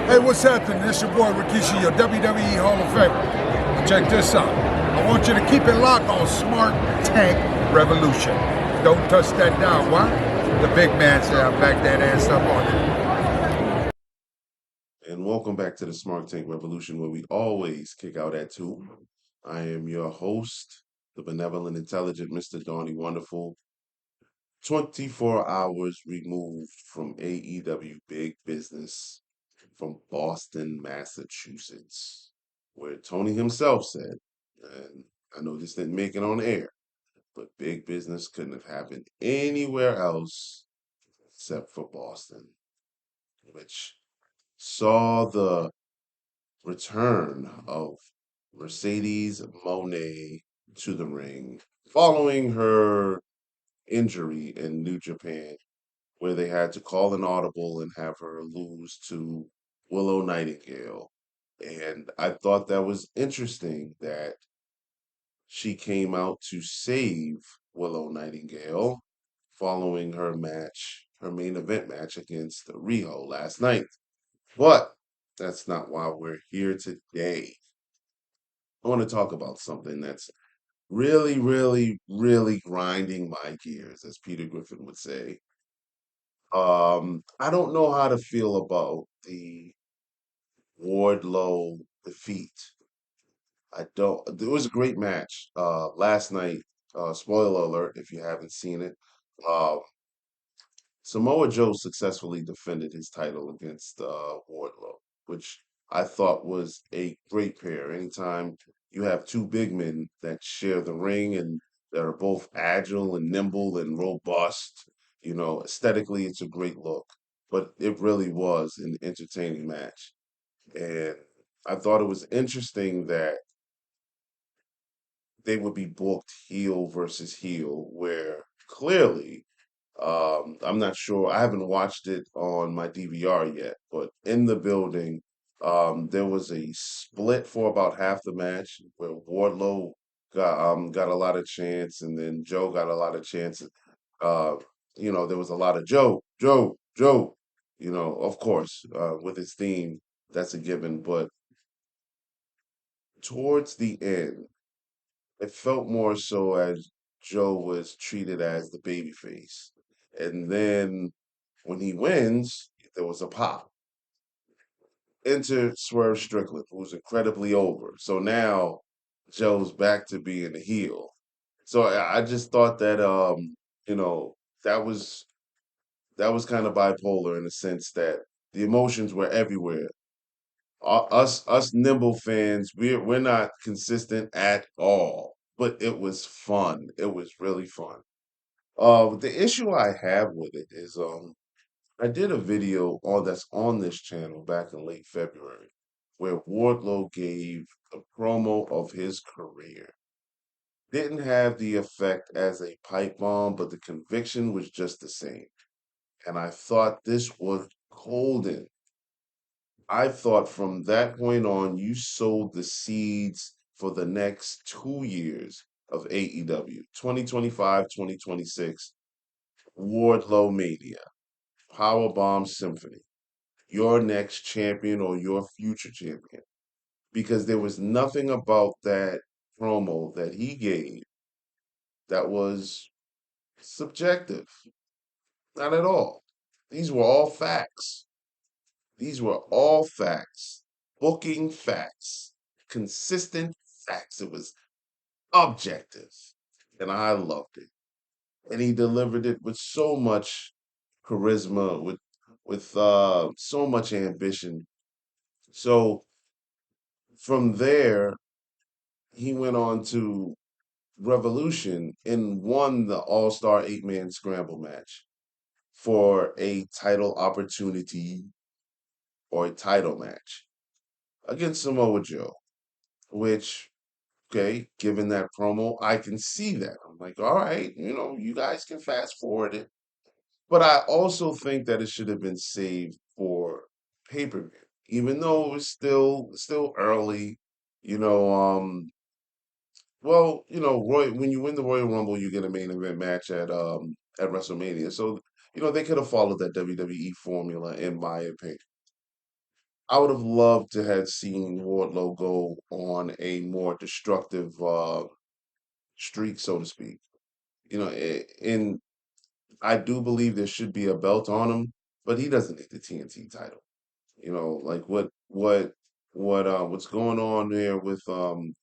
Hey, what's happening? This your boy Rikishi, your WWE Hall of Famer. Check this out. I want you to keep it locked on Smart Tank Revolution. Don't touch that dial. Why? The big man said I back that ass up on it. And welcome back to the SmarkTank Revolution, where we always kick out at 2. I am your host, the benevolent, intelligent Mr. Donnie Wonderful, 24 hours removed from AEW Big Business from Boston, Massachusetts, where Tony himself said, and I know this didn't make it on air, but Big Business couldn't have happened anywhere else except for Boston, which saw the return of Mercedes Moné to the ring following her injury in New Japan, where they had to call an audible and have her lose to Willow Nightingale. And I thought that was interesting that she came out to save Willow Nightingale following her match, her main event match against Riho last night. But that's not why we're here today. I want to talk about something that's really, really, really grinding my gears, as Peter Griffin would say. I don't know how to feel about the Wardlow defeat. I don't. It was a great match last night. Spoiler alert if you haven't seen it. Uh, Samoa Joe successfully defended his title against Wardlow, which I thought was a great pair. Anytime you have two big men that share the ring and that are both agile and nimble and robust, aesthetically it's a great look. But it really was an entertaining match. And I thought it was interesting that they would be booked heel versus heel, where clearly I'm not sure. I haven't watched it on my DVR yet, but in the building, there was a split for about half the match where Wardlow got a lot of chance, and then Joe got a lot of chances. Uh, there was a lot of Joe, Joe, Joe. Of course, with his theme, that's a given. But towards the end, it felt more so as Joe was treated as the babyface. And then when he wins, there was a pop. Enter Swerve Strickland, who's incredibly over. So now Joe's back to being a heel. So I just thought that you know, that was kind of bipolar in the sense that the emotions were everywhere. Us nimble fans, we're not consistent at all. But it was fun. It was really fun. The issue I have with it is I did a video that's on this channel back in late February where Wardlow gave the promo of his career. Didn't have the effect as a pipe bomb, but the conviction was just the same. And I thought this was golden. I thought from that point on, you sowed the seeds for the next 2 years of AEW, 2025, 2026, Wardlow Mania, Powerbomb Symphony, your next champion or your future champion. Because there was nothing about that promo that he gave that was subjective. Not at all. These were all facts. These were all facts. Booking facts. Consistent facts. It was objective. And I loved it. And he delivered it with so much charisma, with so much ambition. So from there, he went on to Revolution and won the All Star 8-man scramble match for a title opportunity or a title match against Samoa Joe, which, okay, given that promo, I can see that. I'm like, all right, you guys can fast forward it. But I also think that it should have been saved for pay-per-view, even though it was still early. You know, well, Roy, when you win the Royal Rumble, you get a main event match at WrestleMania. So, they could have followed that WWE formula, in my opinion. I would have loved to have seen Wardlow go on a more destructive streak, so to speak. And I do believe there should be a belt on him, but he doesn't need the TNT title. Like what's going on there with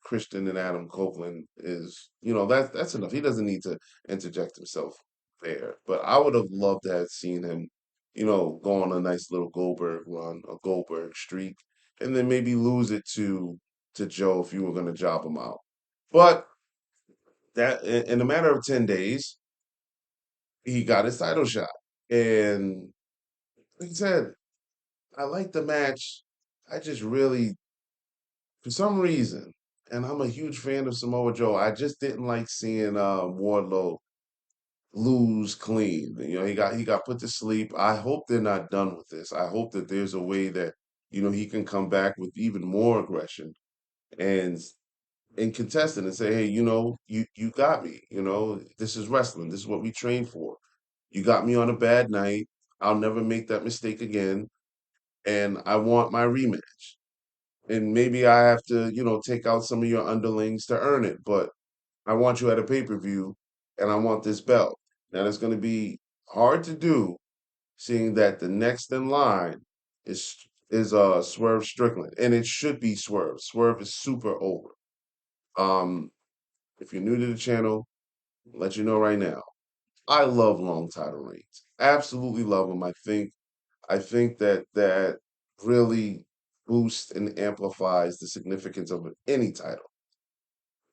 Christian and Adam Copeland is, that's enough. He doesn't need to interject himself there. But I would have loved to have seen him, go on a nice little Goldberg run, a Goldberg streak, and then maybe lose it to Joe if you were gonna job him out. But that in a matter of 10 days, he got his title shot. And like I said, I like the match. I just really, for some reason, and I'm a huge fan of Samoa Joe, I just didn't like seeing Wardlow lose clean. He got put to sleep. I hope they're not done with this. I hope that there's a way that he can come back with even more aggression and contest it and say, hey, you got me. This is wrestling. This is what we train for. You got me on a bad night. I'll never make that mistake again, and I want my rematch. And maybe I have to, take out some of your underlings to earn it, but I want you at a pay-per-view and I want this belt. Now it's going to be hard to do, seeing that the next in line is Swerve Strickland, and it should be Swerve. Swerve is super over. Um if you're new to the channel, I'll let you know right now. I love long title reigns. Absolutely love them. I think that really boosts and amplifies the significance of any title.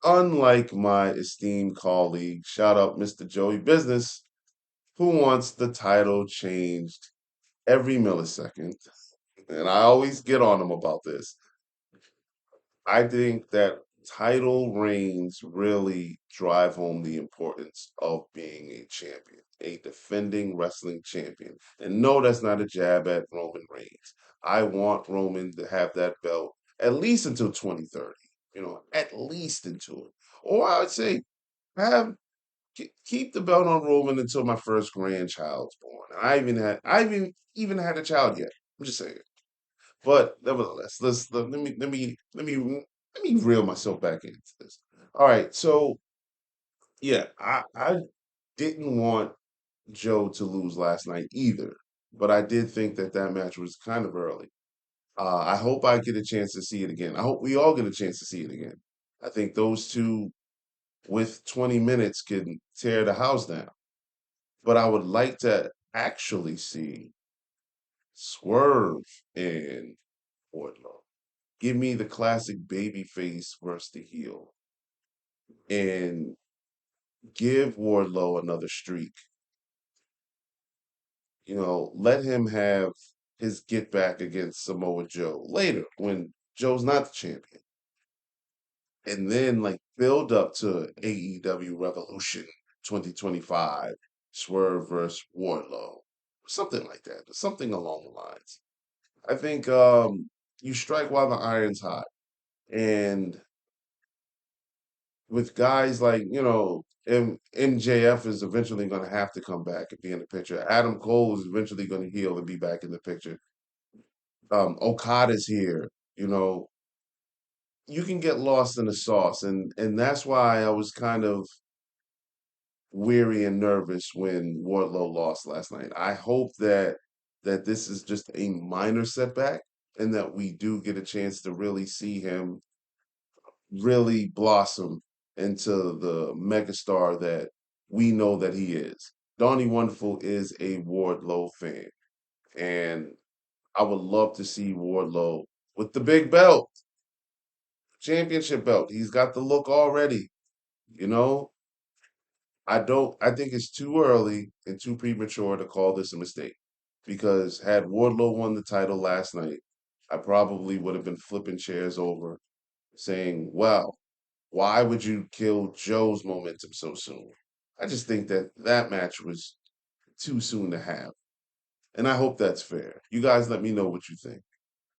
Unlike my esteemed colleague, shout out Mr. Joey Business, who wants the title changed every millisecond. And I always get on him about this. I think that title reigns really drive home the importance of being a champion, a defending wrestling champion. And no, that's not a jab at Roman Reigns. I want Roman to have that belt at least until 2030, at least until it. Or I would say have keep the belt on Roman until my first grandchild's born. I even had a child yet. I'm just saying. But nevertheless, let me reel myself back into this. All right, so yeah, I didn't want Joe to lose last night either, but I did think that that match was kind of early. I hope I get a chance to see it again. I hope we all get a chance to see it again. I think those two with 20 minutes can tear the house down. But I would like to actually see Swerve and Wardlow. Give me the classic baby face versus the heel, and give Wardlow another streak. Let him have his get back against Samoa Joe later when Joe's not the champion. And then like build up to AEW Revolution 2025, Swerve versus Wardlow. Something like that. Something along the lines. I think you strike while the iron's hot. And with guys like, MJF is eventually going to have to come back and be in the picture. Adam Cole is eventually going to heal and be back in the picture. Okada's here. You can get lost in the sauce, and that's why I was kind of weary and nervous when Wardlow lost last night. I hope that this is just a minor setback, and that we do get a chance to really see him really blossom into the megastar that we know that he is. Donnie Wonderful is a Wardlow fan, and I would love to see Wardlow with the big belt, championship belt. He's got the look already. You know, I think it's too early and too premature to call this a mistake, because had Wardlow won the title last night, I probably would have been flipping chairs over saying, wow, why would you kill Joe's momentum so soon? I just think that that match was too soon to have. And I hope that's fair. You guys let me know what you think.